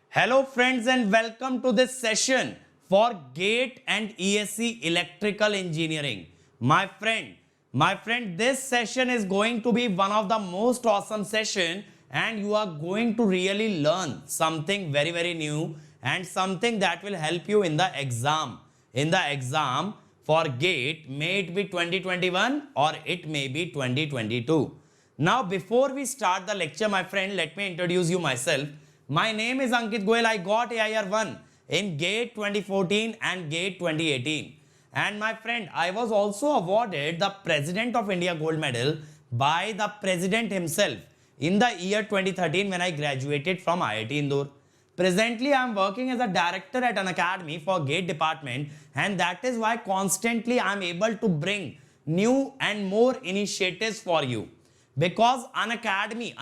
Hello friends and welcome to this session for GATE and ESC Electrical Engineering. My friend, this session is going to be one of the most awesome session and you are going to really learn something very new and something that will help you in the exam. In the exam for GATE, may it be 2021 or it may be 2022. Now, before we start the lecture, my friend, let me introduce you myself. My name is Ankit Goyal. I got AIR 1 in GATE 2014 and GATE 2018. And my friend, I was also awarded the President of India Gold Medal by the President himself in the year 2013 when I graduated from IIT Indore. Presently, I am working as a director at an academy for GATE department, and that is why constantly I am able to bring new and more initiatives for you. Because an academy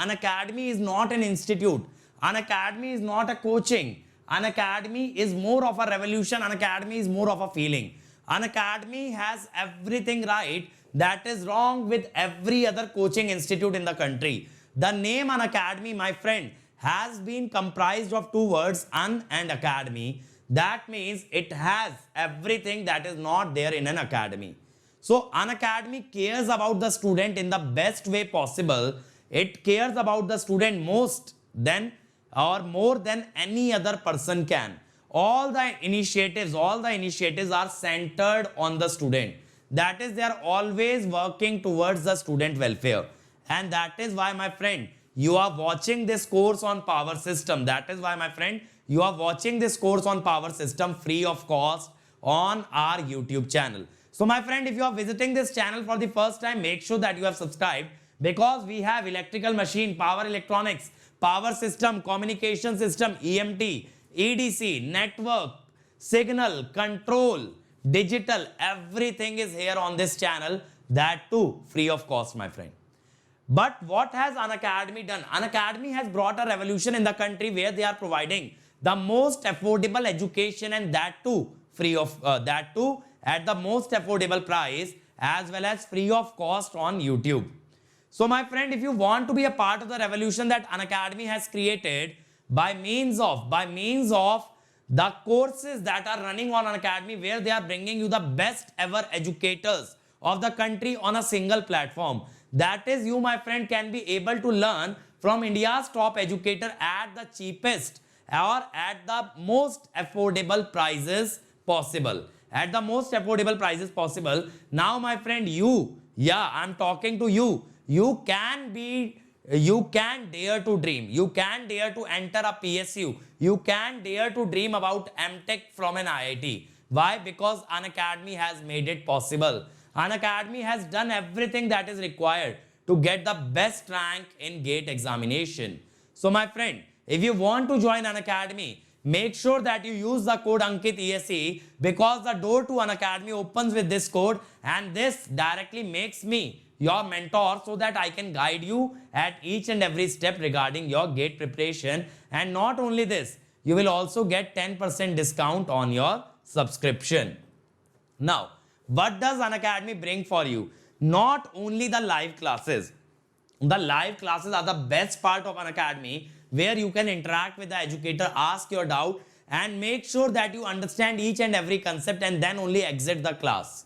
is not an institute. An academy is not a coaching. An academy is more of a revolution. An academy is more of a feeling. An academy has everything right that is wrong with every other coaching institute in the country. The name An Academy, my friend, has been comprised of two words, un and academy. That means it has everything that is not there in an academy. So an academy cares about the student in the best way possible. It cares about the student most than or more than any other person can. All the initiatives are centered on the student. That is, they are always working towards the student welfare. And that is why, my friend, you are watching this course on power system. That is why, my friend, you are watching this course on power system free of cost on our YouTube channel. So my friend, if you are visiting this channel for the first time, make sure that you have subscribed, because we have electrical machine, power electronics, power system, communication system, EMT, EDC, network, signal, control, digital, everything is here on this channel, that too free of cost, my friend. But what has An Academy done? An Academy has brought a revolution in the country where they are providing the most affordable education, and that too free of that too at the most affordable price, as well as free of cost on YouTube. So my friend, if you want to be a part of the revolution that An Academy has created by means of the courses that are running on An Academy, where they are bringing you the best ever educators of the country on a single platform. That is, you, my friend, can be able to learn from India's top educator at the cheapest or at the most affordable prices possible. At the most affordable prices possible. Now, my friend, I'm talking to you. You can dare to dream. You can dare to enter a PSU. You can dare to dream about MTech from an IIT. Why? Because An Academy has made it possible. An Academy has done everything that is required to get the best rank in GATE examination. So my friend, if you want to join An Academy, make sure that you use the code Ankit ESE, because the door to An Academy opens with this code, and this directly makes me your mentor, so that I can guide you at each and every step regarding your GATE preparation. And not only this, you will also get 10% discount on your subscription. Now, what does An Academy bring for you? Not only the live classes. The live classes are the best part of An Academy, where you can interact with the educator, ask your doubt, and make sure that you understand each and every concept, and then only exit the class.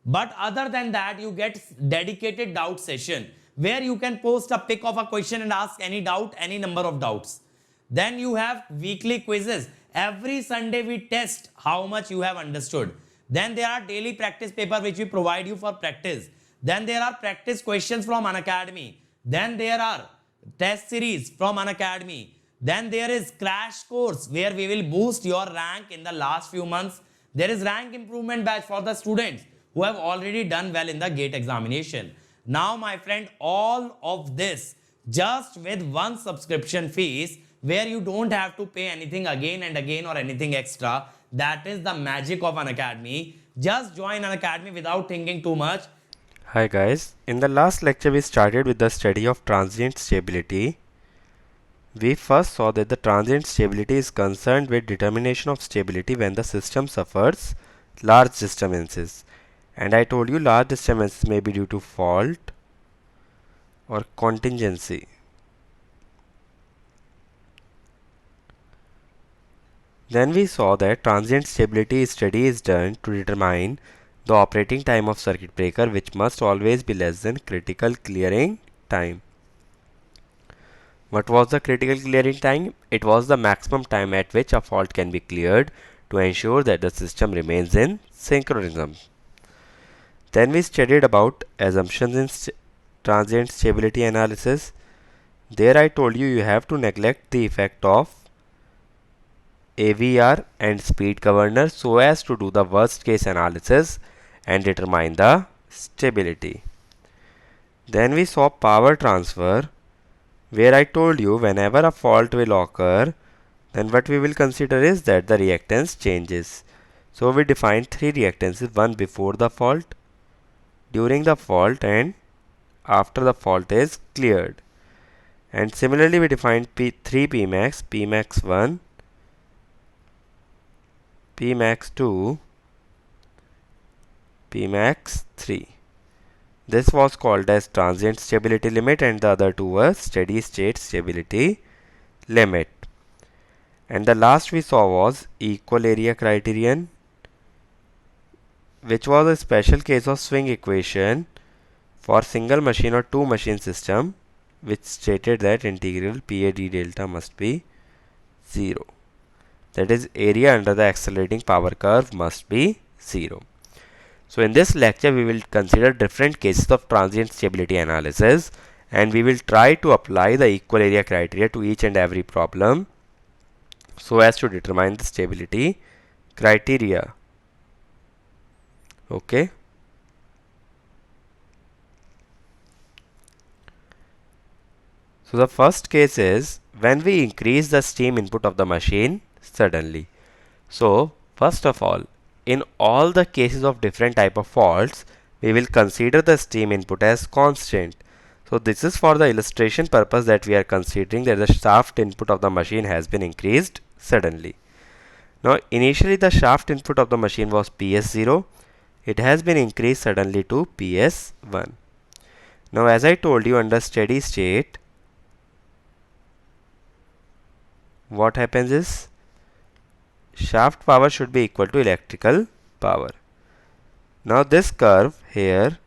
But other than that, you get dedicated doubt session, where you can post a pic of a question and ask any doubt, any number of doubts. Then you have weekly quizzes. Every Sunday we test how much you have understood. Then there are daily practice paper which we provide you for practice. Then there are practice questions from An Academy. Then there are test series from An Academy. Then there is crash course, where we will boost your rank in the last few months. There is rank improvement batch for the students who have already done well in the GATE examination. Now, my friend, all of this just with one subscription fees, where you don't have to pay anything again and again or anything extra. That is the magic of An Academy. Just join An Academy without thinking too much. Hi guys, in the last lecture we started with the study of transient stability. We first saw that the transient stability is concerned with determination of stability when the system suffers large disturbances. And I told you large disturbances may be due to fault or contingency. Then we saw that transient stability study is done to determine the operating time of circuit breaker, which must always be less than critical clearing time. What was the critical clearing time? It was the maximum time at which a fault can be cleared to ensure that the system remains in synchronism. Then we studied about assumptions in transient stability analysis. There I told you have to neglect the effect of AVR and speed governor so as to do the worst case analysis and determine the stability. Then we saw power transfer, where I told you whenever a fault will occur, then what we will consider is that the reactance changes. So we defined three reactances, one before the fault, during the fault, and after the fault is cleared. And similarly we defined three Pmax, Pmax 1, Pmax 2, Pmax 3. This was called as transient stability limit, and the other two were steady state stability limit. And the last we saw was equal area criterion, which was a special case of swing equation for single machine or two machine system, which stated that integral PAD delta must be 0. That is, area under the accelerating power curve must be 0. So in this lecture we will consider different cases of transient stability analysis, and we will try to apply the equal area criteria to each and every problem so as to determine the stability criteria. Okay. So the first case is when we increase the steam input of the machine suddenly. So first of all, in all the cases of different type of faults, we will consider the steam input as constant. So this is for the illustration purpose that we are considering that the shaft input of the machine has been increased suddenly. Now initially the shaft input of the machine was PS0. It has been increased suddenly to PS1. Now as I told you, under steady state, what happens is shaft power should be equal to electrical power. Now this curve here,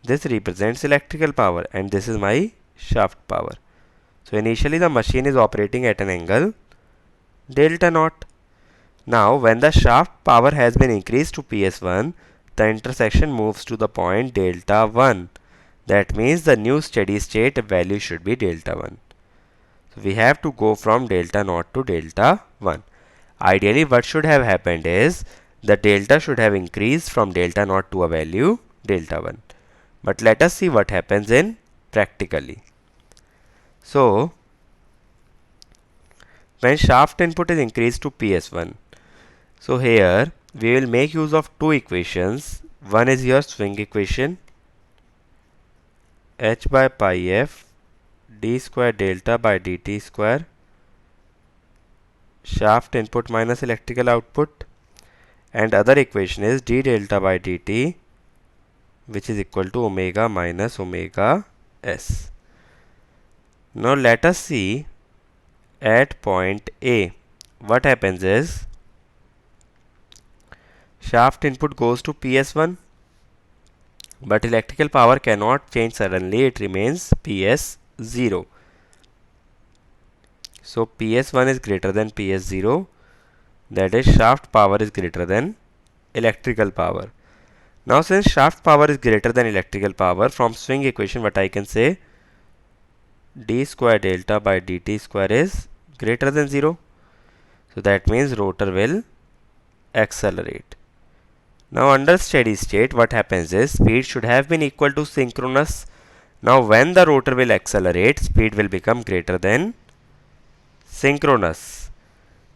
this represents electrical power and this is my shaft power. So initially the machine is operating at an angle delta naught. Now when the shaft power has been increased to PS1, the intersection moves to the point delta 1. That means the new steady state value should be delta 1. So we have to go from delta naught to delta 1. Ideally what should have happened is the delta should have increased from delta naught to a value delta 1. But let us see what happens in practically. So when shaft input is increased to PS1, so here we will make use of two equations. One is your swing equation, h by pi f d square delta by dt square, shaft input minus electrical output, and other equation is d delta by dt, which is equal to omega minus omega s. Now let us see at point A. What happens is shaft input goes to PS1, but electrical power cannot change suddenly, it remains PS0. So PS1 is greater than PS0, that is shaft power is greater than electrical power. Now since shaft power is greater than electrical power, from swing equation what I can say, d square delta by dt square is greater than 0. So that means rotor will accelerate. Now under steady state what happens is speed should have been equal to synchronous. Now when the rotor will accelerate, speed will become greater than synchronous,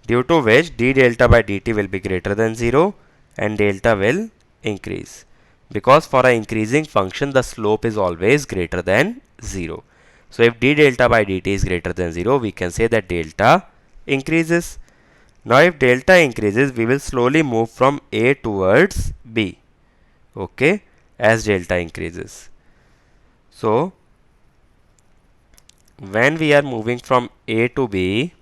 due to which d delta by dt will be greater than 0 and delta will increase, because for an increasing function the slope is always greater than 0. So if d delta by dt is greater than 0, we can say that delta increases. Now if delta increases, we will slowly move from A towards B, okay, as delta increases. So when we are moving from A to B,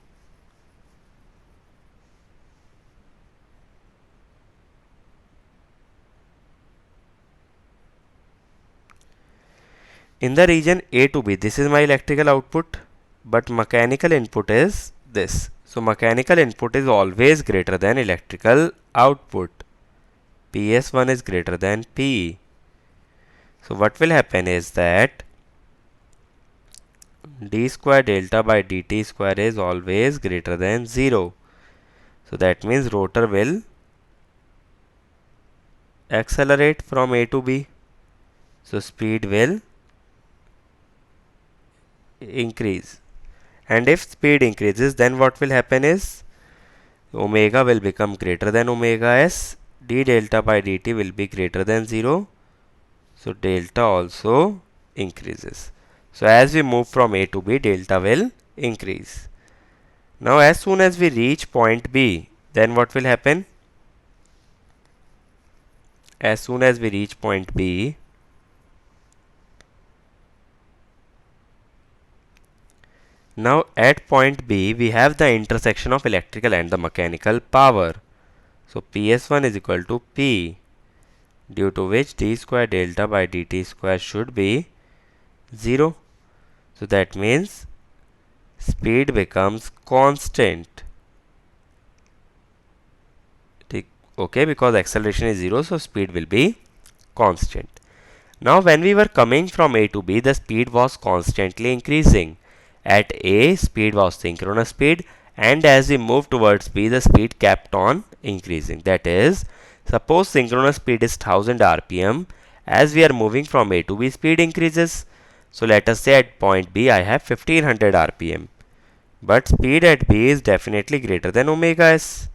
In the region A to B, this is my electrical output, but mechanical input is this. So mechanical input is always greater than electrical output. PS1 is greater than PE. So what will happen is that d square delta by dt square is always greater than 0. So that means rotor will accelerate from A to B. So speed will increase. And if speed increases, then what will happen is omega will become greater than omega s. D delta by dt will be greater than 0. So delta also increases. So as we move from A to B, delta will increase. Now as soon as we reach point B, then what will happen? As soon as we reach point B, now at point B, we have the intersection of electrical and the mechanical power. So PS1 is equal to P, due to which d square delta by dt square should be 0. So that means speed becomes constant. Okay, because acceleration is 0, so speed will be constant. Now when we were coming from A to B, the speed was constantly increasing. At A, speed was synchronous speed, and as we moved towards B, the speed kept on increasing. That is, suppose synchronous speed is 1000 rpm. As we are moving from A to B, speed increases. So let us say at point B, I have 1500 rpm. But speed at B is definitely greater than omega s.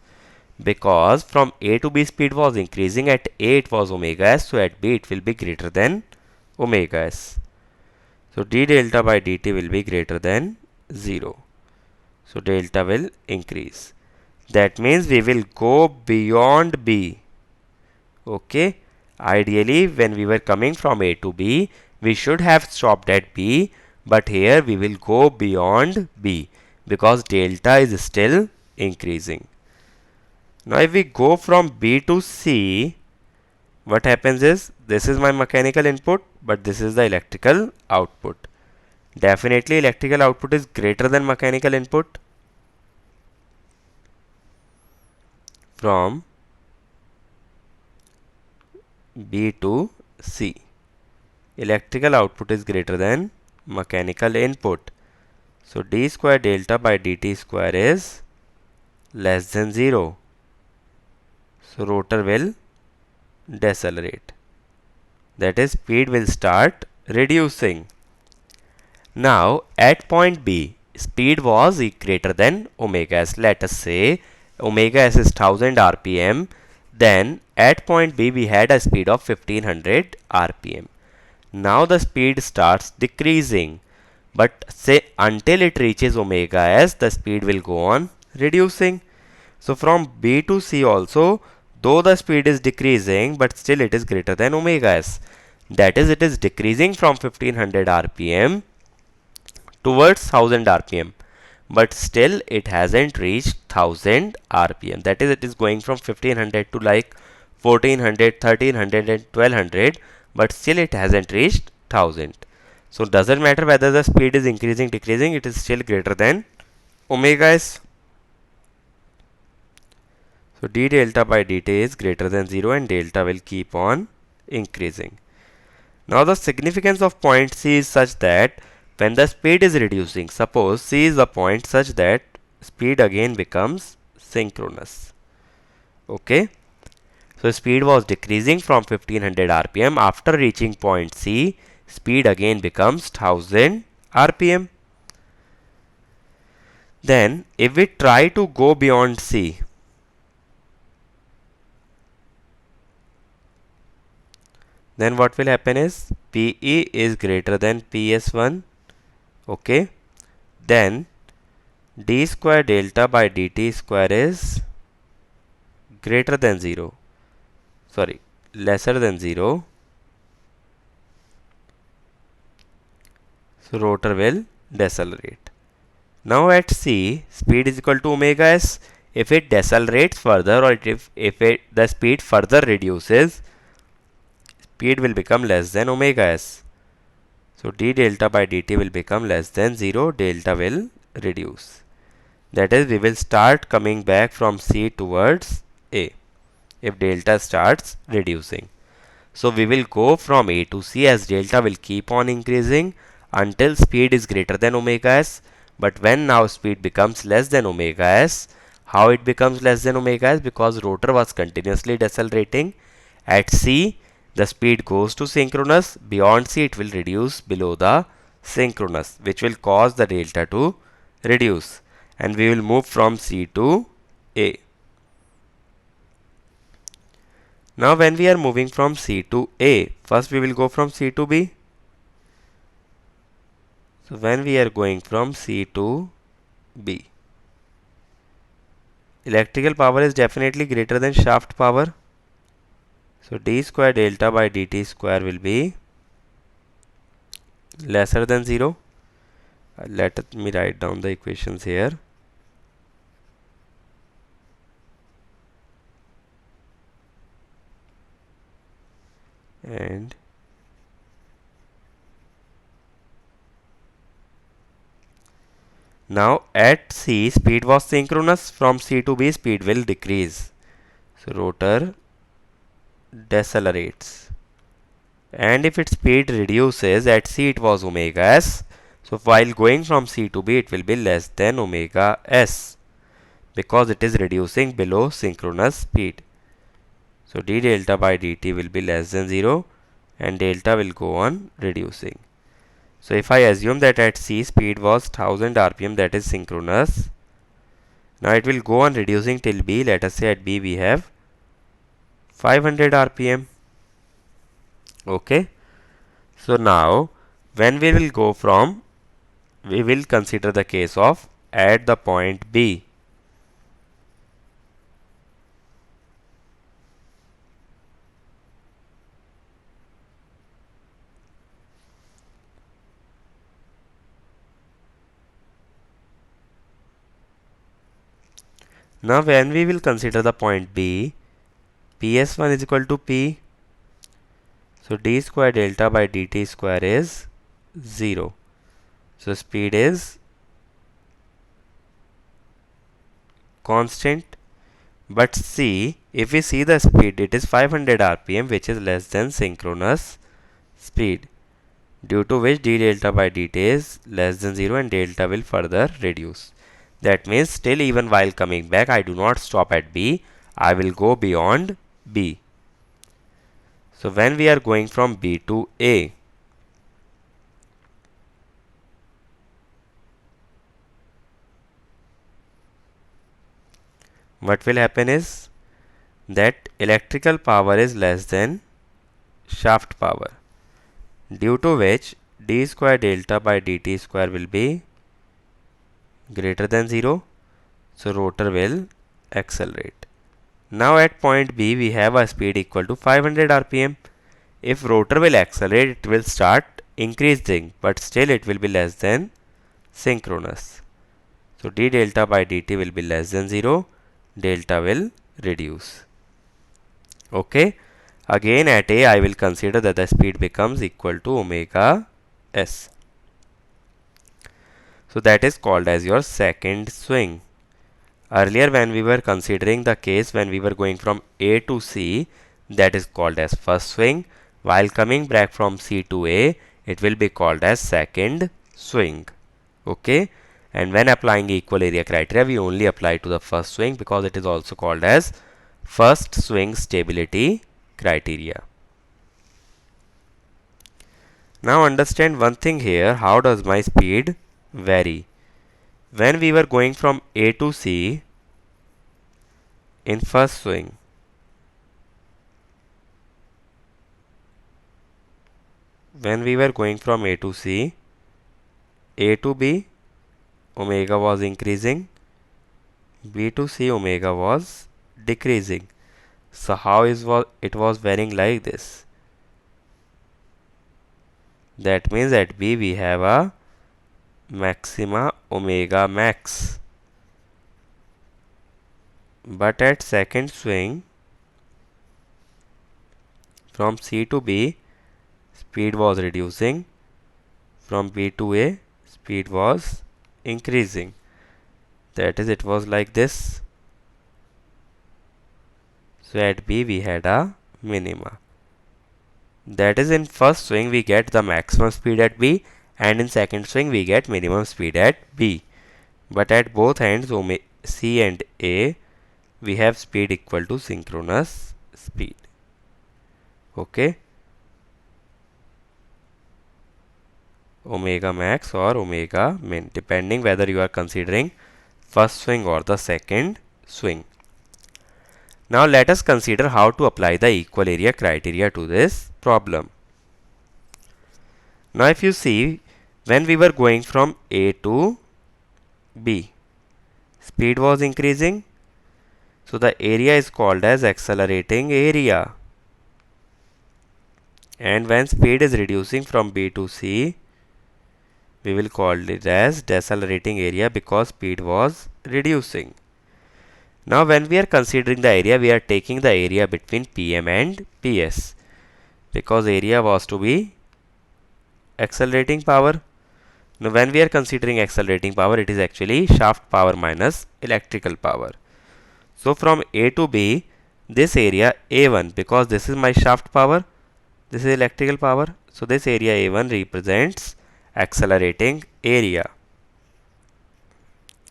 Because from A to B speed was increasing, at A it was omega s, so at B it will be greater than omega s. So d delta by dt will be greater than 0. So delta will increase. That means we will go beyond B. Okay. Ideally, when we were coming from A to B, we should have stopped at B, but here we will go beyond B because delta is still increasing. Now if we go from B to C, what happens is, this is my mechanical input, but this is the electrical output. Definitely electrical output is greater than mechanical input. From B to C, electrical output is greater than mechanical input. So d square delta by dt square is less than 0. So rotor will decelerate. That is, speed will start reducing. Now at point B, speed was greater than omega s. Let us say omega s is 1000 rpm. Then at point B, we had a speed of 1500 rpm. Now the speed starts decreasing. But say until it reaches omega s, the speed will go on reducing. So from B to C also, though the speed is decreasing, but still it is greater than omega s. That is, it is decreasing from 1500 rpm towards 1000 rpm. But still it hasn't reached 1000 rpm. That is, it is going from 1500 to like 1400, 1300 and 1200, but still it hasn't reached 1000. So doesn't matter whether the speed is increasing, decreasing, it is still greater than omega s. So d delta by dt is greater than 0 and delta will keep on increasing. Now the significance of point C is such that when the speed is reducing, suppose C is the point such that speed again becomes synchronous. Okay. So speed was decreasing from 1500 rpm. After reaching point C, speed again becomes 1000 rpm. Then if we try to go beyond C, then what will happen is PE is greater than PS1. Okay. Then d square delta by dt square is greater than 0. Sorry, lesser than 0. So rotor will decelerate. Now at C, speed is equal to omega s. If it decelerates further, or the speed further reduces, speed will become less than omega s. So d delta by dt will become less than 0, delta will reduce. That is, we will start coming back from C towards A if delta starts reducing. So we will go from A to C as delta will keep on increasing until speed is greater than omega s. But when now speed becomes less than omega s, how it becomes less than omega s? Because rotor was continuously decelerating. At C, the speed goes to synchronous. Beyond C, it will reduce below the synchronous, which will cause the delta to reduce. And we will move from C to A. Now when we are moving from C to A, first we will go from C to B. So when we are going from C to B, electrical power is definitely greater than shaft power. So d square delta by dt square will be lesser than 0. Let me write down the equations here. And now at C, speed was synchronous. From C to B, speed will decrease. So rotor decelerates. And if its speed reduces, at C it was omega s. So while going from C to B, it will be less than omega s because it is reducing below synchronous speed. So d delta by dt will be less than 0 and delta will go on reducing. So if I assume that at C speed was 1000 rpm, that is synchronous. Now it will go on reducing till B. Let us say at B we have 500 rpm. Okay. So now when we will go from, we will consider the case of at the point B. Now when we will consider the point B, PS1 is equal to P. So d square delta by dt square is 0. So speed is constant. But see, if we see the speed, it is 500 rpm, which is less than synchronous speed, due to which d delta by dt is less than 0 and delta will further reduce. That means still even while coming back, I do not stop at B, I will go beyond B. So when we are going from B to A, what will happen is that electrical power is less than shaft power, due to which d square delta by dt square will be greater than 0. So rotor will accelerate. Now at point B we have a speed equal to 500 rpm. If rotor will accelerate, it will start increasing, but still it will be less than synchronous. So d delta by dt will be less than 0, delta will reduce. Okay. Again at A, I will consider that the speed becomes equal to omega s. So that is called as your second swing. Earlier when we were considering the case when we were going from A to C, that is called as first swing. While coming back from C to A, it will be called as second swing. Okay. And when applying equal area criteria, we only apply to the first swing because it is also called as first swing stability criteria. Now understand one thing here, how does my speed vary? When we were going from A to C in first swing, when we were going from A to C, A to B, omega was increasing, B to C, omega was decreasing. So how is it was varying like this? That means at B we have a maxima omega max. But at second swing from C to B, speed was reducing from B to A, speed was increasing. That is, it was like this. So at B we had a minima. That is, in first swing we get the maximum speed at B, and in second swing we get minimum speed at B. But at both ends C and A, we have speed equal to synchronous speed. Okay. Omega max or omega min, depending whether you are considering first swing or the second swing. Now let us consider how to apply the equal area criteria to this problem. Now if you see, when we were going from A to B, speed was increasing, so the area is called as accelerating area. And when speed is reducing from B to C, we will call it as decelerating area because speed was reducing. Now when we are considering the area, we are taking the area between PM and PS, because area was to be accelerating power. Now when we are considering accelerating power, it is actually shaft power minus electrical power. So from A to B, this area A1, because this is my shaft power, this is electrical power, so this area A1 represents accelerating area.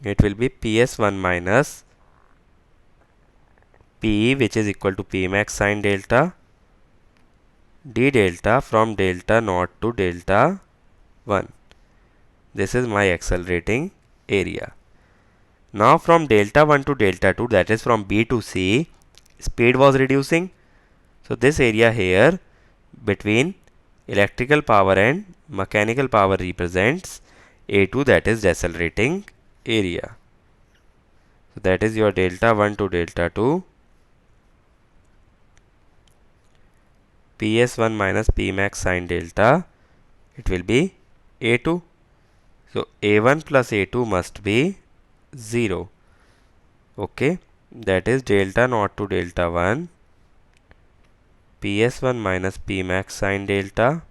It will be PS1 minus P, which is equal to P max sine delta d delta from delta naught to delta 1. This is my accelerating area. Now from delta 1 to delta 2, that is from B to C, speed was reducing. So this area here between electrical power and mechanical power represents A2, that is decelerating area. So that is your delta 1 to delta 2. PS1 minus P max sine delta, it will be A2. So A1 plus A2 must be 0. Okay, that is delta naught to delta 1 PS1 minus P max sine delta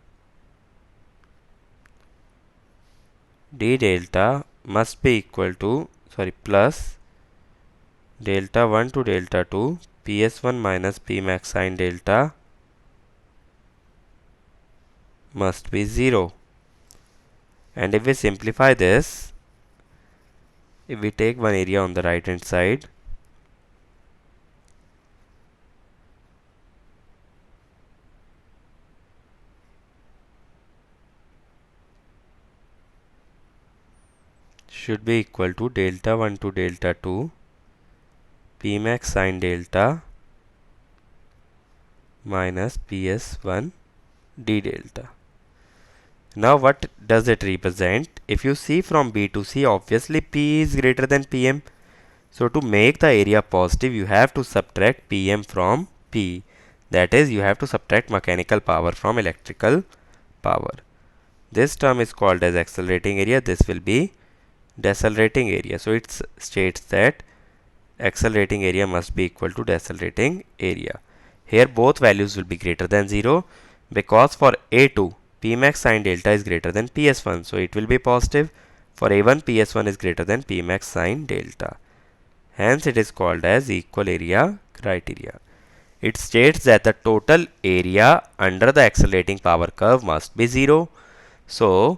d delta must be equal to, plus delta 1 to delta 2 PS1 minus P max sine delta must be 0. And if we simplify this, if we take one area on the right hand side, should be equal to delta 1 to delta 2 P max sine delta minus PS1 d delta. Now what does it represent? If you see from B to C, obviously P is greater than PM. So to make the area positive, you have to subtract PM from P. That is, you have to subtract mechanical power from electrical power. This term is called as accelerating area. This will be decelerating area. So it states that accelerating area must be equal to decelerating area. Here both values will be greater than 0 because for A2, P max sine delta is greater than PS1. So it will be positive. For A1, PS1 is greater than P max sine delta. Hence it is called as equal area criteria. It states that the total area under the accelerating power curve must be 0. So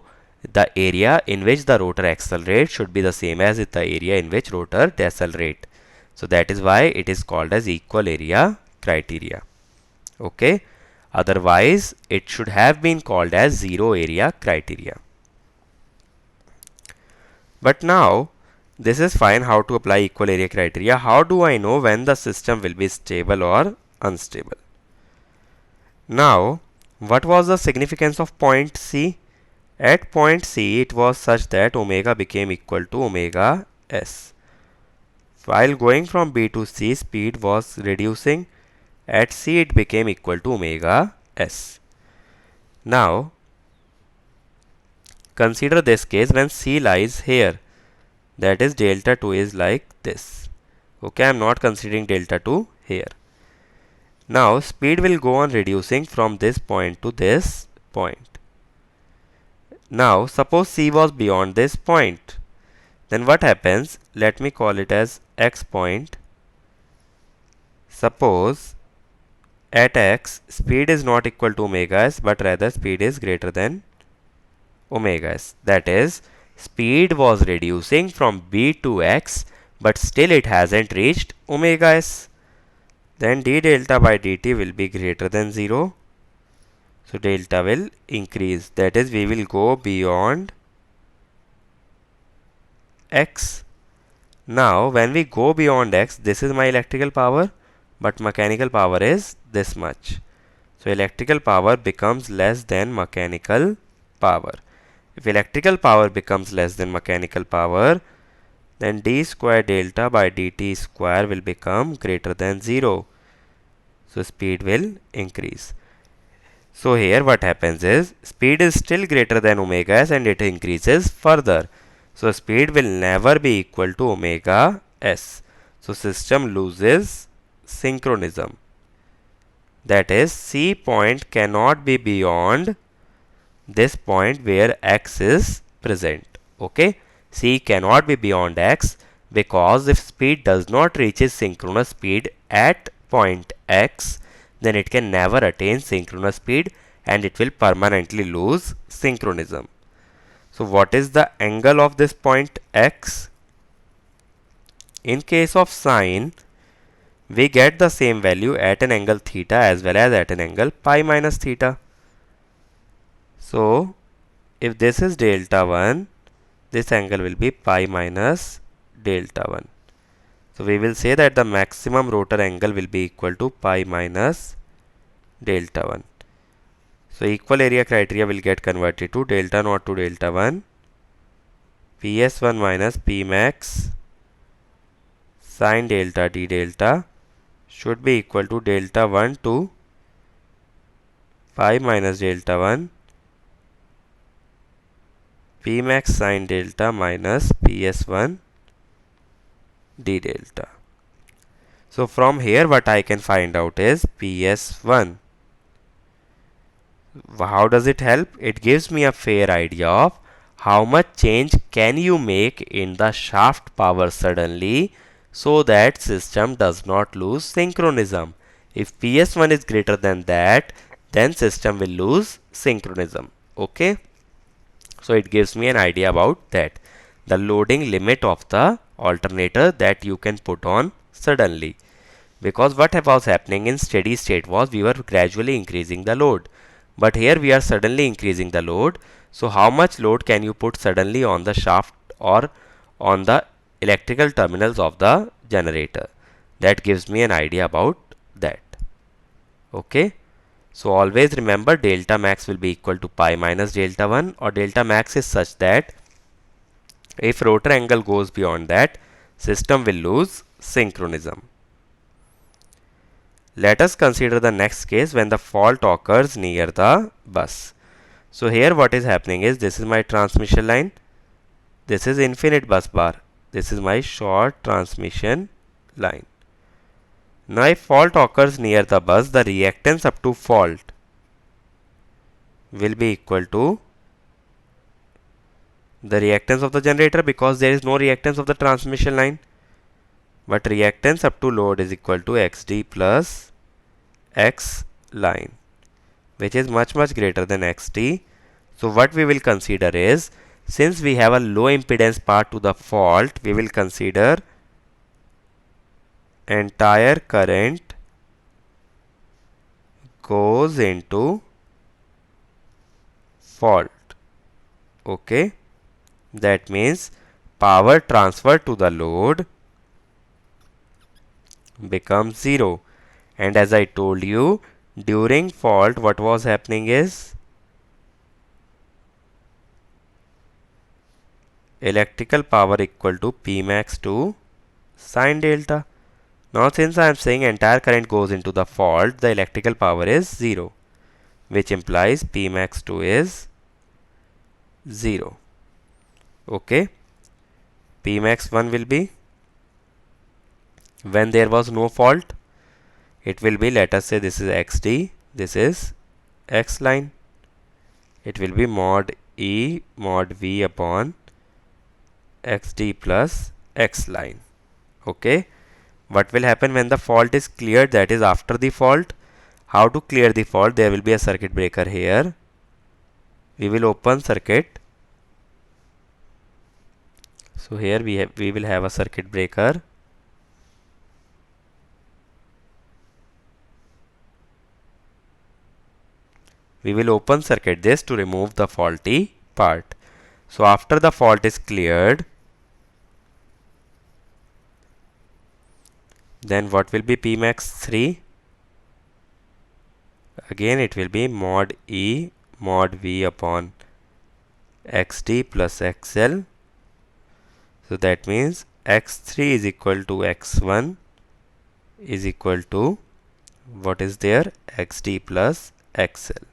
the area in which the rotor accelerates should be the same as the area in which rotor decelerate. So that is why it is called as equal area criteria. Okay. Otherwise, it should have been called as zero area criteria. But now, this is fine how to apply equal area criteria. How do I know when the system will be stable or unstable? Now, what was the significance of point C? At point C, it was such that omega became equal to omega s. While going from B to C, speed was reducing. At C, it became equal to omega s. Now, consider this case when C lies here. That is, delta 2 is like this. Okay, I am not considering delta 2 here. Now, speed will go on reducing from this point to this point. Now suppose C was beyond this point. Then what happens? Let me call it as X point. Suppose at X speed is not equal to omega s, but rather speed is greater than omega s. That is, speed was reducing from B to X, but still it hasn't reached omega s. Then d delta by dt will be greater than 0. So delta will increase. That is, we will go beyond X. Now when we go beyond X, this is my electrical power, but mechanical power is this much. So electrical power becomes less than mechanical power. If electrical power becomes less than mechanical power, then d square delta by dt square will become greater than 0. So speed will increase. So here what happens is, speed is still greater than omega s and it increases further. So speed will never be equal to omega s. So system loses synchronism. That is, C point cannot be beyond this point where X is present. Okay, C cannot be beyond X, because if speed does not reach its synchronous speed at point X, then it can never attain synchronous speed and it will permanently lose synchronism. So what is the angle of this point X? In case of sine, we get the same value at an angle theta as well as at an angle pi minus theta. So if this is delta 1, this angle will be pi minus delta 1. So we will say that the maximum rotor angle will be equal to pi minus delta 1. So equal area criteria will get converted to delta naught to delta 1, PS1 minus Pmax sine delta d delta should be equal to delta 1 to pi minus delta 1 Pmax sine delta minus PS1 d delta. So from here what I can find out is PS1. How does it help? It gives me a fair idea of how much change can you make in the shaft power suddenly so that system does not lose synchronism. If PS1 is greater than that, then system will lose synchronism. Okay. So it gives me an idea about that. The loading limit of the alternator that you can put on suddenly. Because what was happening in steady state was we were gradually increasing the load. But here we are suddenly increasing the load. So how much load can you put suddenly on the shaft or on the electrical terminals of the generator? That gives me an idea about that. Okay. So always remember delta max will be equal to pi minus delta 1, or delta max is such that if rotor angle goes beyond that, system will lose synchronism. Let us consider the next case when the fault occurs near the bus. So here what is happening is, this is my transmission line, this is infinite bus bar, this is my short transmission line. Now if fault occurs near the bus, the reactance up to fault will be equal to the reactance of the generator, because there is no reactance of the transmission line. But reactance up to load is equal to XD plus X line, which is much greater than XD. So what we will consider is, since we have a low impedance part to the fault, we will consider entire current goes into fault. Okay, that means power transfer to the load becomes 0. And as I told you, during fault what was happening is, electrical power equal to Pmax to sine delta. Now since I am saying entire current goes into the fault, the electrical power is 0, which implies Pmax 2 is 0. Okay. Pmax 1 will be, when there was no fault, it will be, let us say this is XD, this is X line. It will be mod E mod V upon xd plus x line. Okay. What will happen when the fault is cleared? That is after the fault. How to clear the fault? There will be a circuit breaker here. We will open circuit. So here we will have a circuit breaker. We will open circuit this to remove the faulty part. So after the fault is cleared, then what will be Pmax 3? Again it will be mod E mod V upon xd plus xl. So that means x3 is equal to x1 is equal to, what is there, xd plus xl.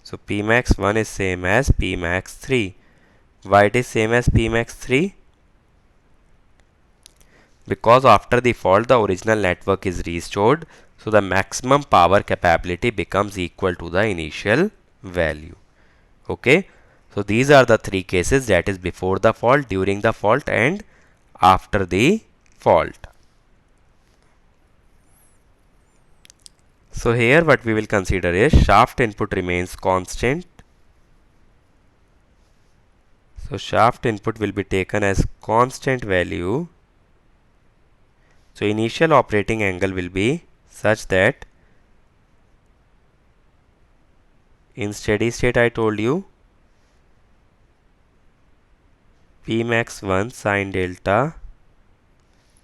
So Pmax 1 is same as Pmax 3. Why it is same as Pmax 3? Because after the fault the original network is restored, so the maximum power capability becomes equal to the initial value. Okay, so these are the three cases, that is before the fault, during the fault and after the fault. So here what we will consider is shaft input remains constant. So shaft input will be taken as constant value. So initial operating angle will be such that in steady state I told you Pmax 1 sine delta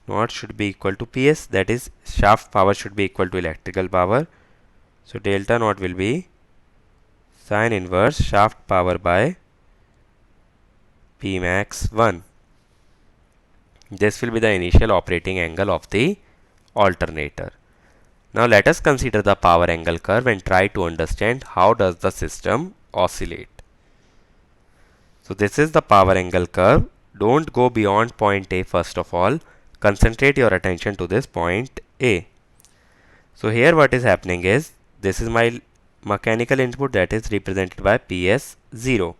naught should be equal to PS, that is shaft power should be equal to electrical power. So delta naught will be sine inverse shaft power by Pmax 1. This will be the initial operating angle of the alternator. Now let us consider the power angle curve and try to understand how does the system oscillate. So this is the power angle curve. Don't go beyond point A first of all. Concentrate your attention to this point A. So here what is happening is, this is my mechanical input, that is represented by PS0.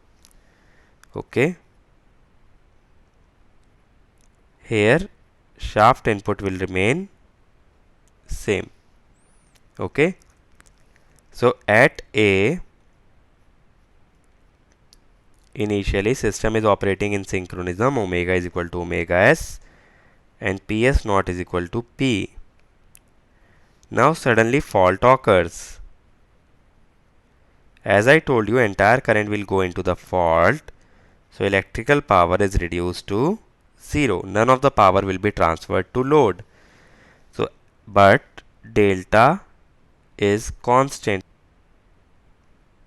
Okay. Here shaft input will remain same. Okay. So at A, initially system is operating in synchronism, omega is equal to omega s and PS naught is equal to P. Now suddenly fault occurs. As I told you, entire current will go into the fault. So electrical power is reduced to 0. None of the power will be transferred to load. So, but delta is constant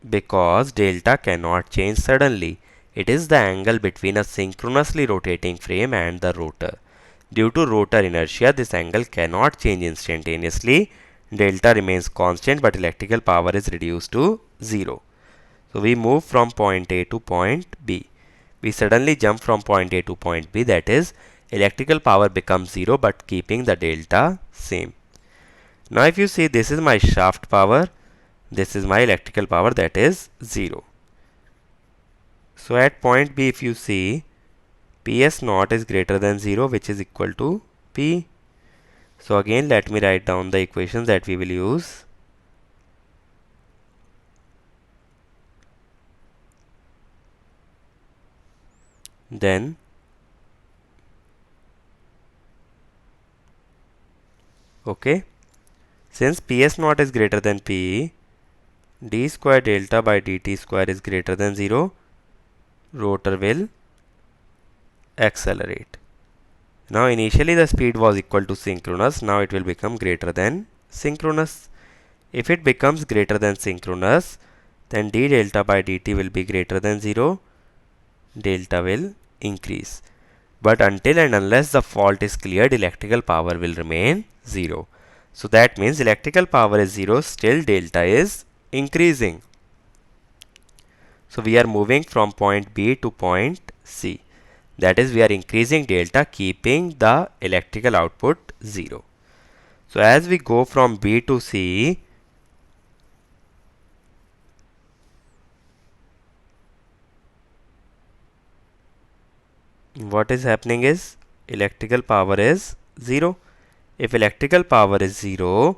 because delta cannot change suddenly. It is the angle between a synchronously rotating frame and the rotor. Due to rotor inertia, this angle cannot change instantaneously. Delta remains constant but electrical power is reduced to 0. So we move from point A to point B. We suddenly jump from point A to point B, that is electrical power becomes 0 but keeping the delta same. Now if you see, this is my shaft power, this is my electrical power, that is 0. So at point B if you see, PS naught is greater than 0, which is equal to P. So again let me write down the equations that we will use. Then okay, since PS naught is greater than P, d square delta by dt square is greater than 0, rotor will accelerate. Now initially the speed was equal to synchronous, now it will become greater than synchronous. If it becomes greater than synchronous, then d delta by dt will be greater than 0, delta will increase. But until and unless the fault is cleared, electrical power will remain 0. So that means electrical power is 0, still delta is increasing. So we are moving from point B to point C. That is, we are increasing delta, keeping the electrical output 0. So as we go from B to C, what is happening is electrical power is 0. If electrical power is 0,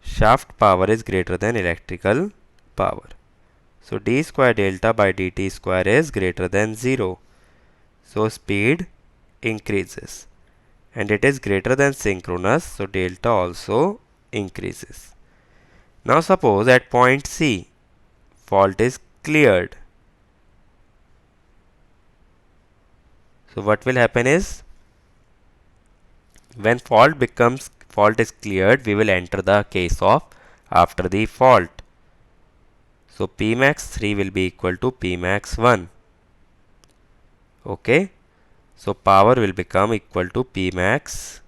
shaft power is greater than electrical power. So d square delta by dt square is greater than 0. So speed increases and it is greater than synchronous, so delta also increases. Now suppose at point C, fault is cleared. So what will happen is, when fault is cleared, we will enter the case of after the fault. So Pmax 3 will be equal to Pmax 1. Okay. So power will become equal to Pmax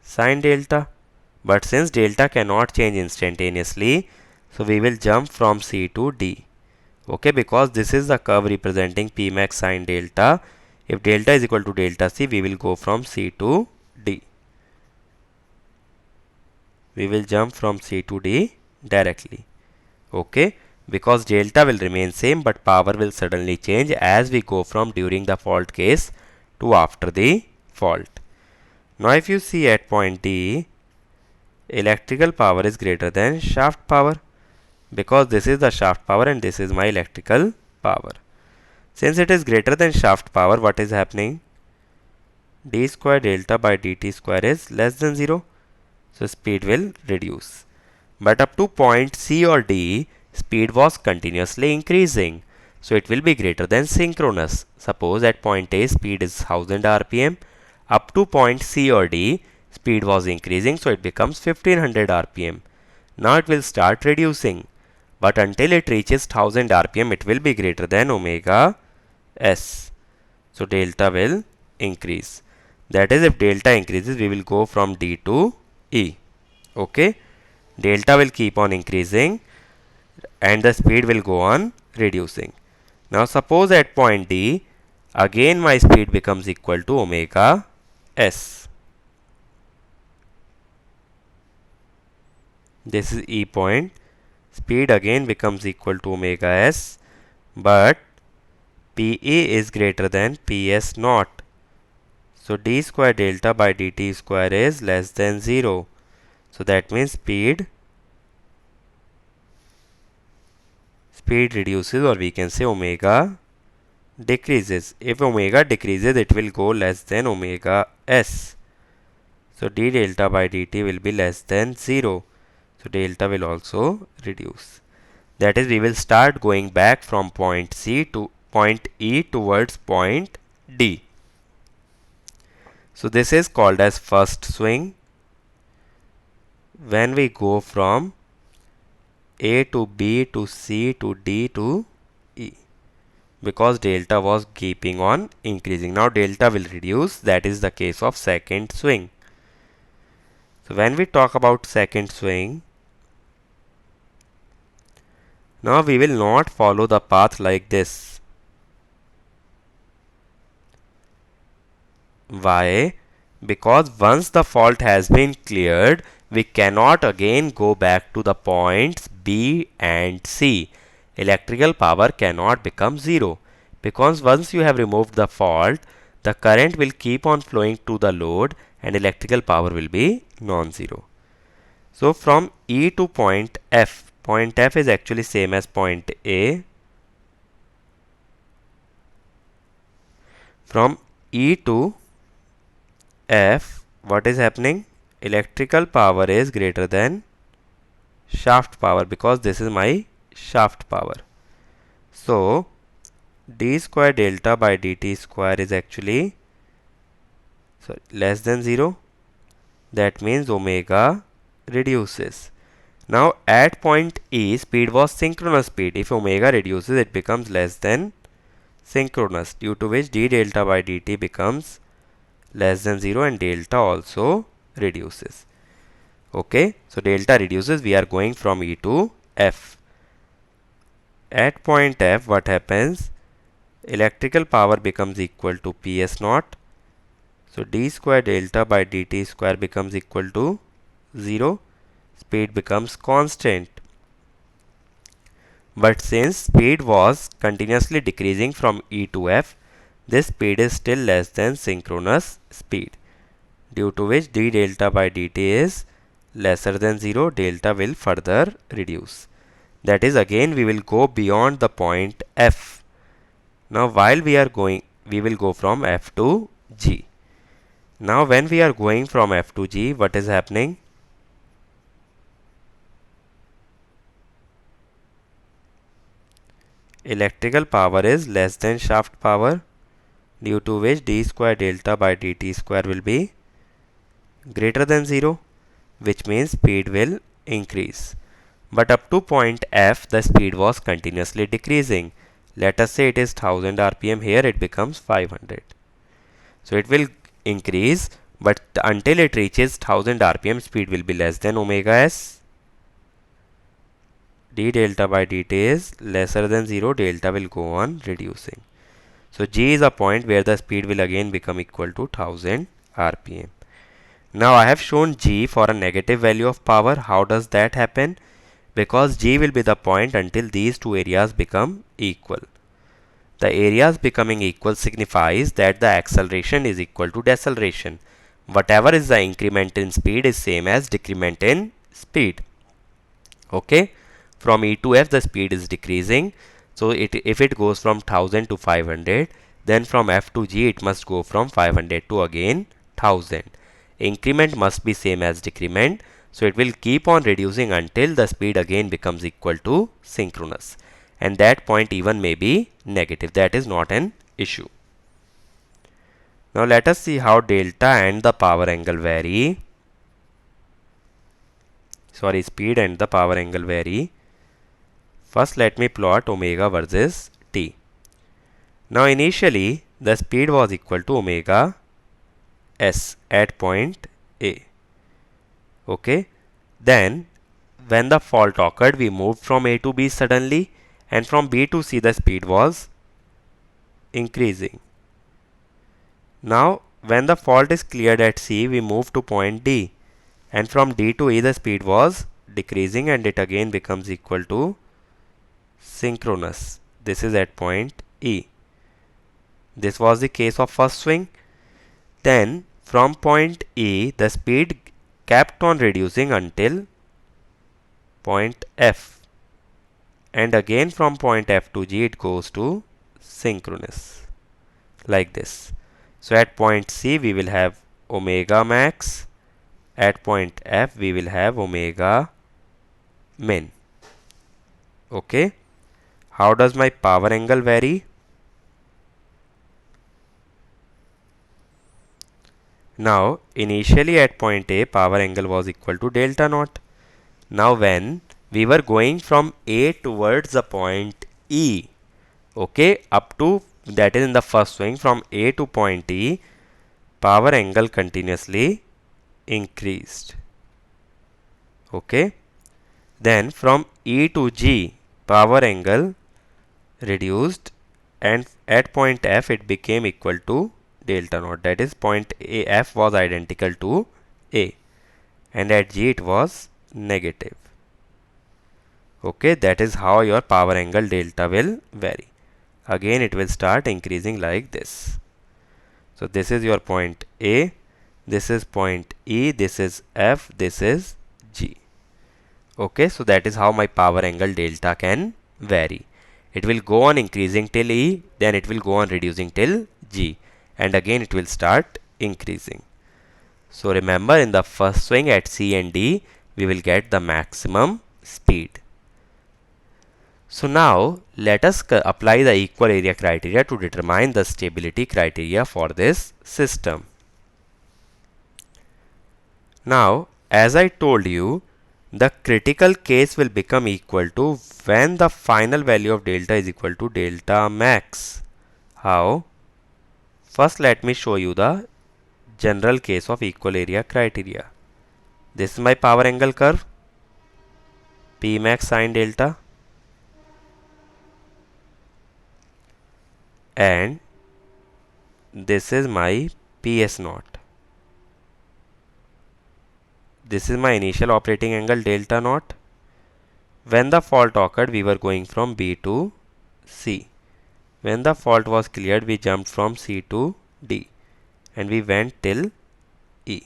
sine delta. But since delta cannot change instantaneously, so we will jump from C to D. Okay, because this is the curve representing Pmax sine delta. If delta is equal to delta C, we will go from C to D. We will jump from C to D directly. Okay, because delta will remain same but power will suddenly change as we go from during the fault case to after the fault. Now if you see at point D, electrical power is greater than shaft power, because this is the shaft power and this is my electrical power. Since it is greater than shaft power, what is happening? D square delta by dt square is less than 0. So speed will reduce. But up to point C or D, speed was continuously increasing. So it will be greater than synchronous. Suppose at point A, speed is 1000 rpm. Up to point C or D, speed was increasing, so it becomes 1500 rpm. Now it will start reducing. But until it reaches 1000 rpm, it will be greater than omega s. So delta will increase. That is, if delta increases, we will go from D to E. Okay. Delta will keep on increasing and the speed will go on reducing. Now suppose at point D, again my speed becomes equal to omega s. This is E point. Speed again becomes equal to omega s, but PE is greater than PS naught. So d square delta by dt square is less than 0. So that means speed reduces, or we can say omega decreases. If omega decreases, it will go less than omega s. So d delta by dt will be less than 0. So delta will also reduce. That is, we will start going back from point C to point E towards point D. So this is called as first swing. When we go from A to B to C to D to E, because delta was keeping on increasing. Now delta will reduce. That is the case of second swing. So when we talk about second swing, now we will not follow the path like this. Why? Because once the fault has been cleared, we cannot again go back to the points B and C. Electrical power cannot become 0, because once you have removed the fault, the current will keep on flowing to the load and electrical power will be non-zero. So from E to point F is actually same as point A. From E to F, what is happening? Electrical power is greater than shaft power, because this is my shaft power. So d square delta by dt square is actually less than 0. That means omega reduces. Now at point E, speed was synchronous speed. If omega reduces, it becomes less than synchronous, due to which d delta by dt becomes less than 0 and delta also reduces. Okay, so delta reduces. We are going from E to F. At point F, what happens? Electrical power becomes equal to PS naught. So d square delta by dt square becomes equal to 0. Speed becomes constant. But since speed was continuously decreasing from E to F, this speed is still less than synchronous speed, due to which d delta by dt is lesser than 0. Delta will further reduce. That is, again we will go beyond the point f. Now while we are going, we will go from f to g. Now when we are going from f to g, what is happening? Electrical power is less than shaft power, due to which d square delta by dt square will be greater than 0, which means speed will increase. But up to point f, the speed was continuously decreasing. Let us say it is 1000 rpm, here it becomes 500. So it will increase, but until it reaches 1000 rpm, speed will be less than omega s. d delta by dt is lesser than 0, delta will go on reducing. So g is a point where the speed will again become equal to 1000 rpm. Now I have shown g for a negative value of power. How does that happen? Because g will be the point until these two areas become equal. The areas becoming equal signifies that the acceleration is equal to deceleration. Whatever is the increment in speed is same as decrement in speed. Okay, from e to f the speed is decreasing. So if it goes from 1000 to 500, then from f to g it must go from 500 to again 1000. Increment must be same as decrement. So it will keep on reducing until the speed again becomes equal to synchronous. And that point even may be negative. That is not an issue. Now let us see how delta and the power angle vary. Sorry, speed and the power angle vary. First let me plot omega versus t. Now initially the speed was equal to omega s at point A. Okay. Then when the fault occurred, we moved from A to B suddenly, and from B to C the speed was increasing. Now when the fault is cleared at C, we move to point D, and from D to E the speed was decreasing, and it again becomes equal to synchronous. This is at point E. This was the case of first swing. Then from point E the speed kept on reducing until point F, and again from point F to G it goes to synchronous, like this. So at point C we will have omega max, at point F we will have omega min. Okay. How does my power angle vary? Now initially at point A power angle was equal to delta naught. Now when we were going from A towards the point E, okay, up to, that is in the first swing, from A to point E, power angle continuously increased. Okay. Then from E to G power angle reduced, and at point F it became equal to delta naught. That is, point F was identical to A, and at G it was negative. Okay, that is how your power angle delta will vary. Again it will start increasing like this. So this is your point A, this is point E, this is F, this is G. Okay, so that is how my power angle delta can vary. It will go on increasing till E, then it will go on reducing till G, and again it will start increasing. So remember, in the first swing at C and D we will get the maximum speed. So now let us apply the equal area criteria to determine the stability criteria for this system. Now as I told you, the critical case will become equal to when the final value of delta is equal to delta max. How? First let me show you the general case of equal area criteria. This is my power angle curve, P max sine delta, and this is my PS naught. This is my initial operating angle delta naught. When the fault occurred, we were going from B to C. When the fault was cleared, we jumped from C to D and we went till E.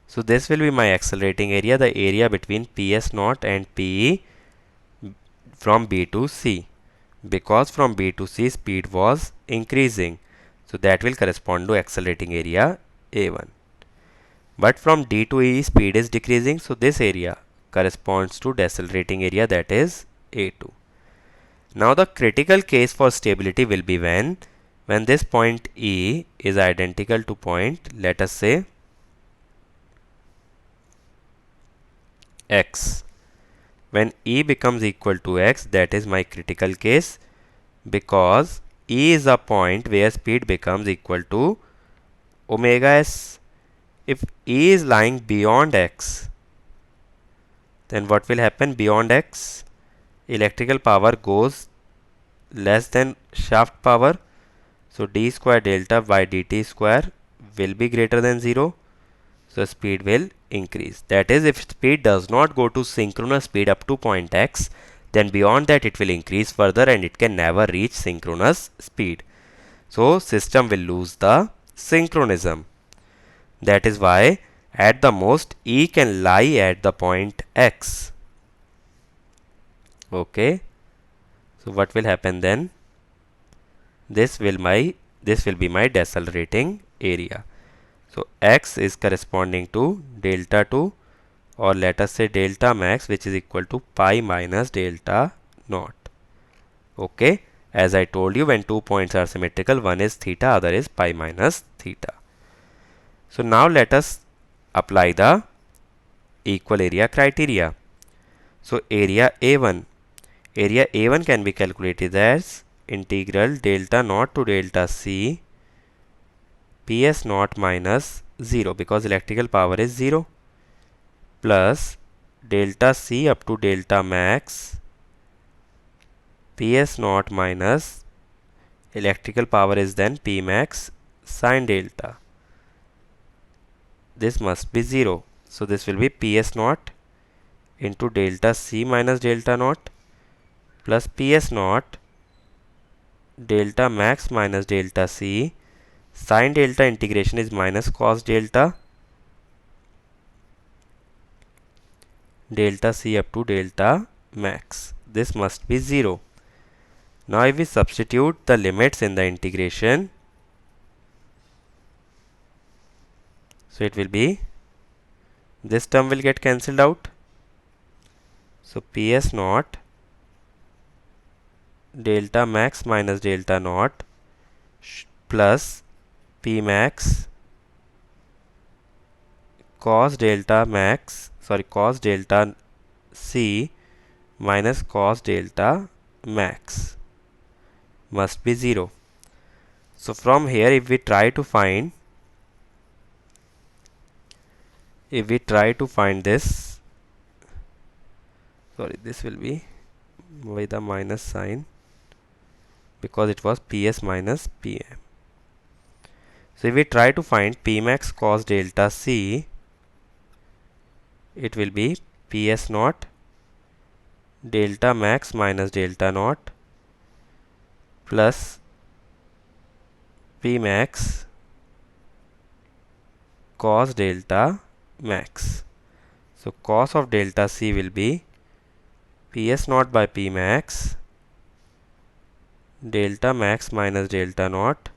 So this will be my accelerating area, the area between PS0 and PE from B to C, because from B to C speed was increasing. So that will correspond to accelerating area A1. But from D to E speed is decreasing, so this area corresponds to decelerating area, that is A2. Now the critical case for stability will be when this point E is identical to point, let us say, X. When E becomes equal to X, that is my critical case, because E is a point where speed becomes equal to omega s. If E is lying beyond X, then what will happen beyond X? Electrical power goes less than shaft power. So d square delta by dt square will be greater than 0. So speed will increase. That is, if speed does not go to synchronous speed up to point X, then beyond that it will increase further and it can never reach synchronous speed. So system will lose the synchronism. That is why at the most E can lie at the point X. Okay. So what will happen then? This will be my decelerating area. So X is corresponding to delta 2, or let us say delta max, which is equal to pi minus delta naught. Okay. As I told you, when 2 points are symmetrical, one is theta, other is pi minus theta. So now let us apply the equal area criteria. So area A1 can be calculated as integral delta naught to delta C PS naught minus 0, because electrical power is 0, plus delta C up to delta max PS naught minus electrical power is then P max sine delta. This must be 0. So this will be PS naught into delta C minus delta naught plus PS naught delta max minus delta C. Sine delta integration is minus cos delta C up to delta max. This must be 0. Now if we substitute the limits in the integration, so it will be, this term will get cancelled out. So PS naught delta max minus delta naught plus P max cos delta C minus cos delta max must be 0. So from here, if we try to find this, this will be with a minus sign because it was PS minus PM. So if we try to find P max cos delta C, it will be PS naught delta max minus delta naught plus P max cos delta max. So cos of delta C will be PS naught by P max delta max minus delta naught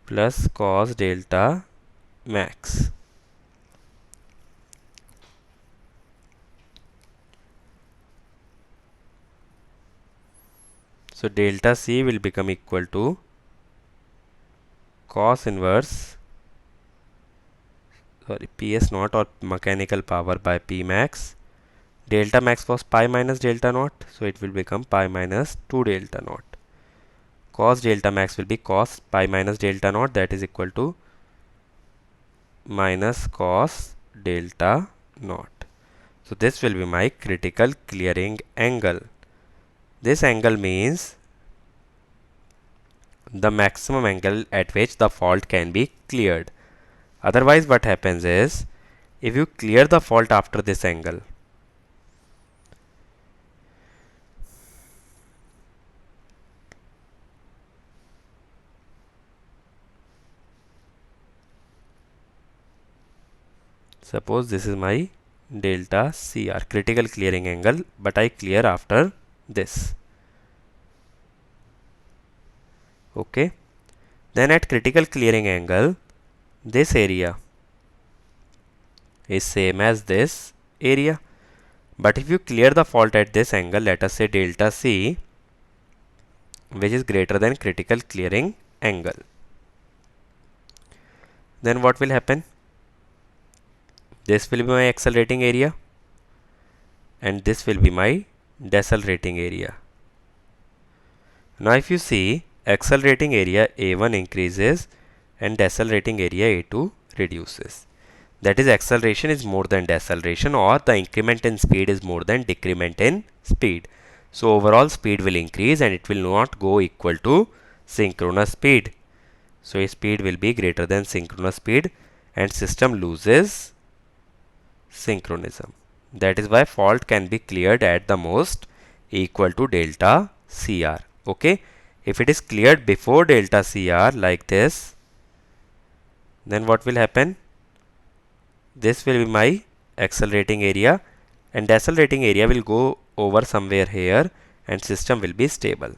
plus cos delta max. So delta C will become equal to cos inverse PS naught or mechanical power by P max. Delta max was pi minus delta naught, so it will become pi minus 2 delta naught. Cos delta max will be cos pi minus delta naught, that is equal to minus cos delta naught. So this will be my critical clearing angle. This angle means the maximum angle at which the fault can be cleared. Otherwise what happens is, if you clear the fault after this angle, Suppose this is my delta CR, critical clearing angle, but I clear after this. Okay. Then at critical clearing angle, this area is same as this area. But if you clear the fault at this angle, let us say delta C, which is greater than critical clearing angle, then what will happen? This will be my accelerating area and this will be my decelerating area. Now if you see, accelerating area A1 increases and decelerating area A2 reduces. That is, acceleration is more than deceleration, or the increment in speed is more than decrement in speed. So overall speed will increase and it will not go equal to synchronous speed. So speed will be greater than synchronous speed and system loses synchronism. That is why fault can be cleared at the most equal to delta CR. Okay. If it is cleared before delta CR like this, then what will happen? This will be my accelerating area and decelerating area will go over somewhere here and system will be stable.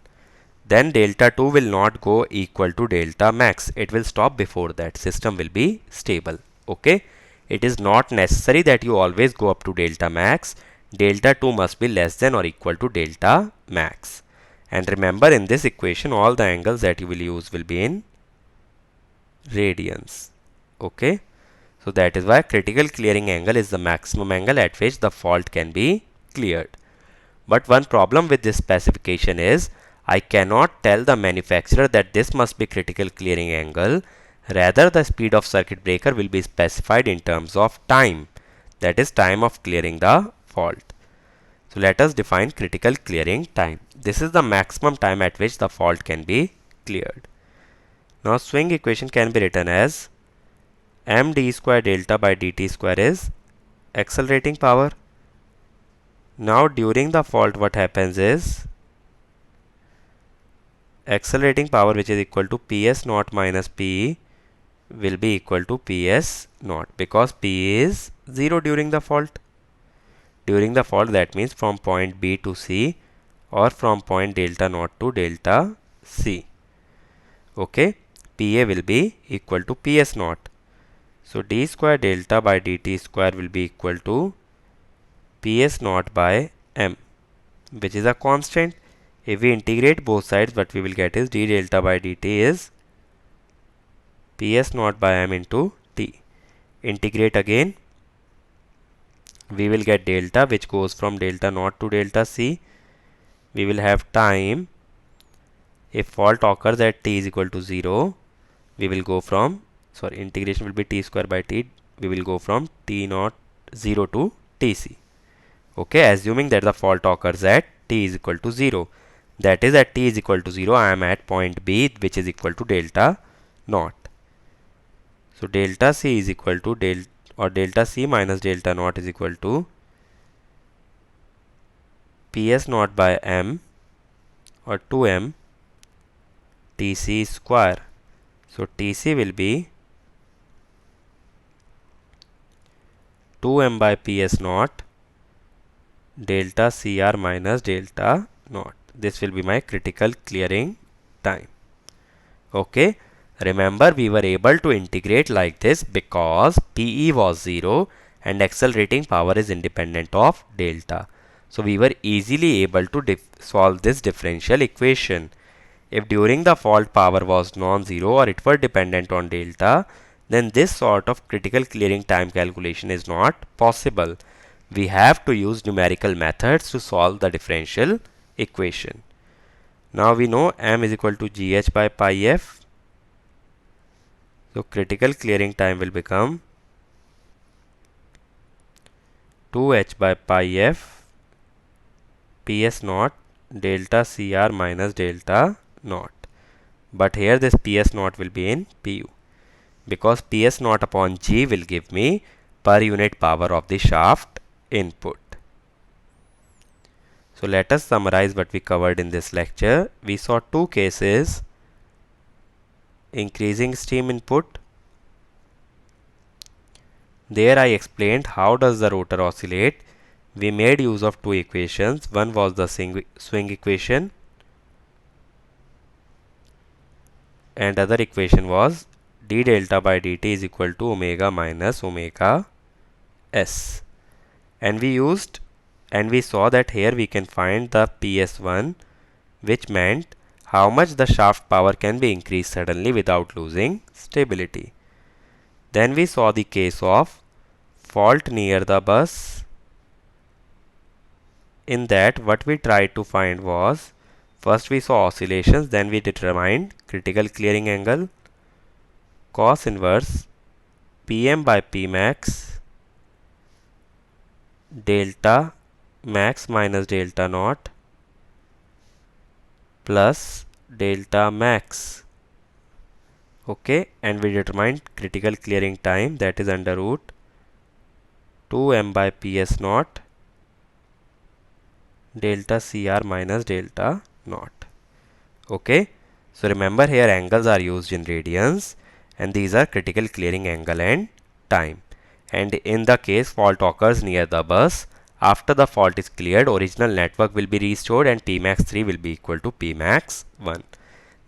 Then delta 2 will not go equal to delta max. It will stop before that. System will be stable. Okay. It is not necessary that you always go up to delta max. Delta 2 must be less than or equal to delta max. And remember, in this equation, all the angles that you will use will be in radians. Okay. So that is why critical clearing angle is the maximum angle at which the fault can be cleared. But one problem with this specification is I cannot tell the manufacturer that this must be critical clearing angle. Rather, the speed of circuit breaker will be specified in terms of time. That is, time of clearing the fault. So let us define critical clearing time. This is the maximum time at which the fault can be cleared. Now swing equation can be written as md square delta by dt square is accelerating power. Now during the fault what happens is accelerating power, which is equal to ps naught minus pe, will be equal to ps naught, because p is 0 during the fault. During the fault, that means from point B to C or from point delta naught to delta C. Okay, PA will be equal to PS naught. So d square delta by dt square will be equal to PS naught by m, which is a constant. If we integrate both sides, what we will get is d delta by dt is PS naught by m into t. Integrate again, we will get delta, which goes from delta naught to delta C. We will have time. If fault occurs at t is equal to 0, we will go from, integration will be t square by t. We will go from t naught 0 to tc. Okay, assuming that the fault occurs at t is equal to 0. That is, at t is equal to 0, I am at point B, which is equal to delta naught. So delta C is equal to delta C minus delta naught is equal to PS naught by m, or 2m Tc square. So Tc will be 2m by PS naught delta Cr minus delta naught. This will be my critical clearing time. Okay. Remember, we were able to integrate like this because PE was 0 and accelerating power is independent of delta. So we were easily able to solve this differential equation. If during the fault power was non-zero or it were dependent on delta, then this sort of critical clearing time calculation is not possible. We have to use numerical methods to solve the differential equation. Now we know m is equal to gh by pi f. So critical clearing time will become 2h by pi f ps naught delta Cr minus delta naught. But here this ps naught will be in pu, because ps naught upon g will give me per unit power of the shaft input. So let us summarize what we covered in this lecture. We saw two cases: increasing steam input There I explained how does the rotor oscillate. We made use of two equations. One was the swing equation and other equation was d delta by dt is equal to omega minus omega s. And we saw that here we can find the PS1, which meant how much the shaft power can be increased suddenly without losing stability. Then we saw the case of fault near the bus. In that, what we tried to find was, first we saw oscillations, then we determined critical clearing angle, cos inverse Pm by Pmax delta max minus delta naught plus delta max. Okay, and we determined critical clearing time, that is under root 2m by ps naught delta cr minus delta naught. Okay, so remember here angles are used in radians and these are critical clearing angle and time. And in the case fault occurs near the bus, after the fault is cleared, original network will be restored and Pmax3 will be equal to Pmax1.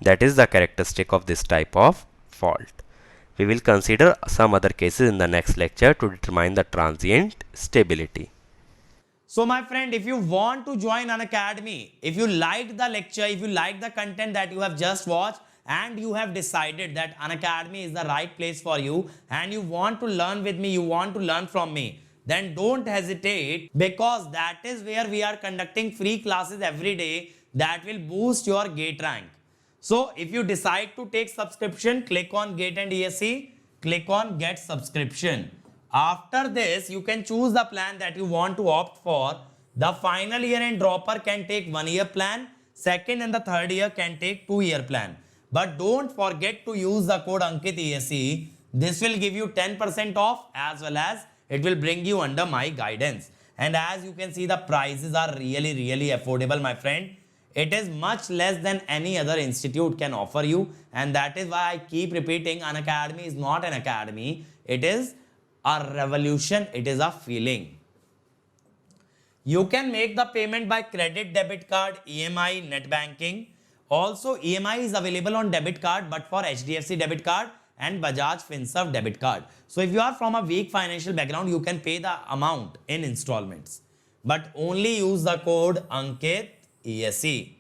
That is the characteristic of this type of fault. We will consider some other cases in the next lecture to determine the transient stability. So my friend, if you want to join Unacademy, if you liked the lecture, if you like the content that you have just watched and you have decided that Unacademy is the right place for you and you want to learn with me, you want to learn from me, then don't hesitate, because that is where we are conducting free classes every day that will boost your GATE rank. So if you decide to take subscription, click on GATE and ESE, click on get subscription. After this, you can choose the plan that you want to opt for. The final year and dropper can take 1 year plan, second and the third year can take 2 year plan. But don't forget to use the code Ankit ESE. This will give you 10% off as well as it will bring you under my guidance. And as you can see, the prices are really affordable, my friend. It is much less than any other institute can offer you, and that is why I keep repeating, Unacademy is not an academy. It is a revolution. It is a feeling. You can make the payment by credit, debit card, EMI, net banking. Also, EMI is available on debit card, but for HDFC debit card and Bajaj Finserv debit card. So if you are from a weak financial background, you can pay the amount in installments, but only use the code Ankit ESE.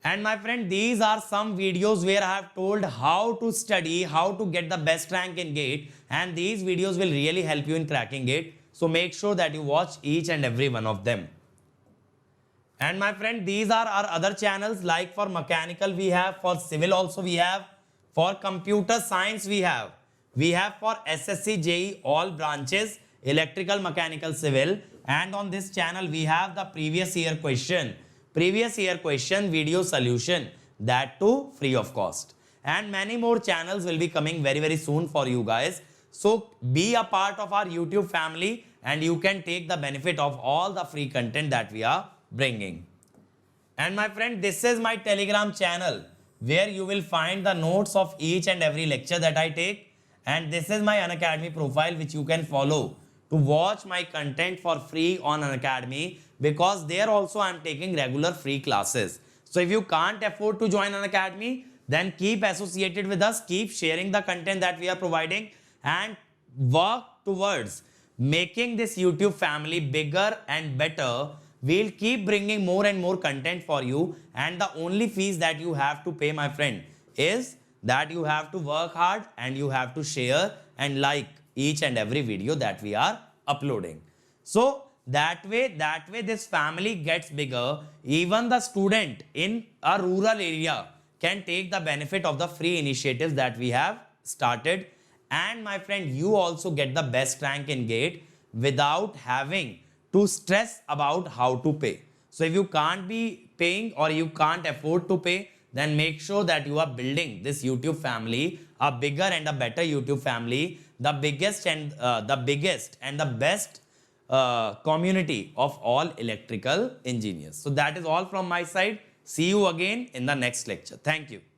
And my friend, these are some videos where I have told how to study, how to get the best rank in GATE, and these videos will really help you in cracking GATE. So make sure that you watch each and every one of them. And my friend, these are our other channels, like for mechanical we have, for civil also we have, for computer science we have for SSC, JEE, all branches, electrical, mechanical, civil. And on this channel we have the previous year question video solution, that too free of cost. And many more channels will be coming very soon for you guys. So be a part of our YouTube family and you can take the benefit of all the free content that we are bringing. And my friend, this is my Telegram channel where you will find the notes of each and every lecture that I take. And this is my Unacademy profile, which you can follow to watch my content for free on Unacademy, because there also I am taking regular free classes. So if you can't afford to join Unacademy, then keep associated with us, keep sharing the content that we are providing, and work towards making this YouTube family bigger and better. We'll keep bringing more and more content for you, and the only fees that you have to pay, my friend, is that you have to work hard and you have to share and like each and every video that we are uploading. So that way this family gets bigger. Even the student in a rural area can take the benefit of the free initiatives that we have started. And my friend, you also get the best rank in GATE without having to stress about how to pay. So if you can't be paying or you can't afford to pay, then make sure that you are building this YouTube family, a bigger and a better YouTube family, the biggest and the best community of all electrical engineers. So that is all from my side. See you again in the next lecture. Thank you.